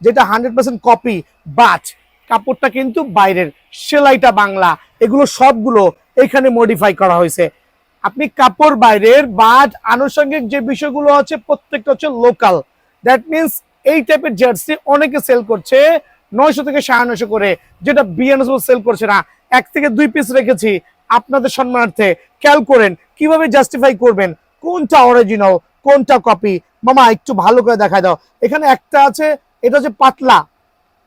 যেটা 100% copy, but কাপড়টা কিন্তু বাইরের, সেলাইটা বাংলা, এগুলো সবগুলো এখানে মডিফাই করা হয়েছে। আপনি কাপড় বাইরের, বাট আনুষঙ্গিক যে বিষয়গুলো আছে প্রত্যেকটা হচ্ছে লোকাল। দ্যাট মিনস এই টাইপের জার্সি অনেকে সেল করছে 900 থেকে 950 করে, যেটা বিএনএস সেল করছে না। 1 থেকে 2 পিস রেখেছি আপনাদের সম্মানার্থে। খেয়াল করেন কিভাবে জাস্টিফাই করবেন কোনটা অরিজিনাল কোনটা কপি। মামা একটু ভালো করে দেখা দাও। এখানে একটা আছে, এটা হচ্ছে পাতলা,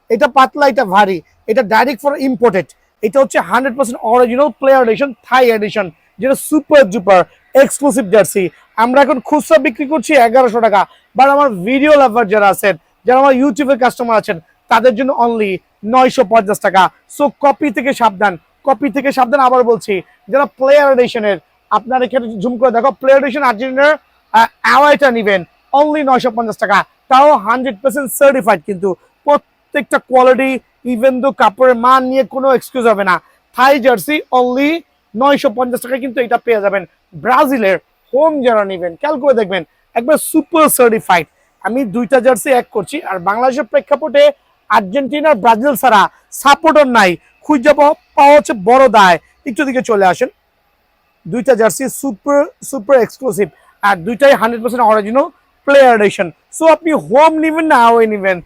এটা পাতলা, এটা ভারী, এটা ডাইরেক্ট ফর ইম্পোর্টেড। এটা হচ্ছে 100% অরিজিনাল প্লেয়ার এডিশন, থাই এডিশন, যেটা সুপার ডুপার এক্সক্লুসিভ জার্সি। আমরা এখন খুচরা বিক্রি করছি 1100 টাকা, বাট আমার ভিডিও লাভার যারা আছেন, যারা আমার ইউটিউবের কাস্টমার আছেন, তাদের জন্য অনলি 950 টাকা। সো কপি থেকে সাবধান, কপি থেকে সাবধান। আবার বলছি, যারা প্লেয়ার এডিশনের, আপনার এখানে জুম করে দেখো, প্লেয়ার এডিশন আর্জেন্টিনার অ্যাওয়াইটা নেবেন অনলি 950 টাকা, তাও 100% সার্টিফাইড। কিন্তু প্রত্যেকটা কোয়ালিটি, ইভেন দো কাপড়ের মান নিয়ে কোনো এক্সকিউজ হবে না। থাই জার্সি অনলি 950 টাকায় কিন্তু এটা পেয়ে যাবেন। ব্রাজিলের হোম যারা নেবেন, খেয়াল করে দেখবেন একবার সুপার সার্টিফাইড। আমি দুইটা জার্সি এক করছি, আর বাংলাদেশের প্রেক্ষাপটে আর্জেন্টিনার ব্রাজিল ছাড়া সাপোর্টার নাই, খুঁজে পাওয়া হচ্ছে বড় দায়। একটু দিকে চলে আসেন। দুইটা জার্সি সুপার সুপার এক্সক্লুসিভ, আর দুইটাই 100% অরিজিনাল প্লেয়ার এডিশন। সো আপনি হোম নেবেন না অ্যাওয়ে নেবেন,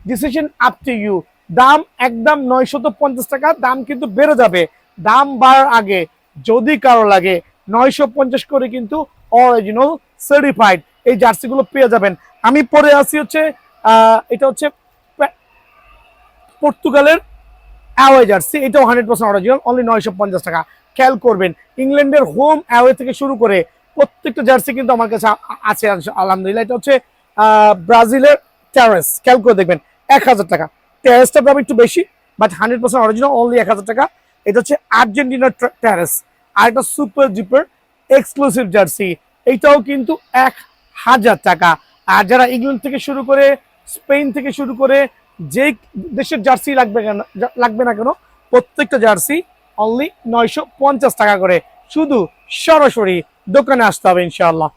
ডিসিশন আপ টু ইউ। দাম একদম 950 টাকা, দাম কিন্তু বেড়ে যাবে। দাম বাড়ার আগে যদি কারো লাগে 950 করে কিন্তু অরিজিনাল সার্টিফাইড এই জার্সিগুলো পেয়ে যাবেন। আমি পরে আসি হচ্ছে এটা হচ্ছে পর্তুগালের অ্যাওয়ে জার্সি, এটাও 100% অরিজিনাল, অনলি 950 টাকা। খেয়াল করবেন ইংল্যান্ডের হোম অ্যাওয়ে থেকে শুরু করে প্রত্যেকটা জার্সি কিন্তু আমার কাছে আছে আলহামদুলিল্লাহ। এটা হচ্ছে ব্রাজিলের টেরেস, খেয়াল করে দেখবেন 1000 টাকা। টেরেসটা দাম একটু বেশি, বাট 100% অরিজিনাল, অনলি 1000 টাকা। এটা হচ্ছে আর্জেন্টিনার টেরেস, আর এটা সুপার ডুপার এক্সক্লুসিভ জার্সি, এইটাও কিন্তু 1000 টাকা। আর যারা ইংল্যান্ড থেকে শুরু করে, স্পেন থেকে শুরু করে, যে দেশের জার্সি লাগবে না কেন, প্রত্যেকটা জার্সি অনলি 950 টাকা করে। শুধু সরাসরি দোকানে আসতে হবে ইনশাআল্লাহ।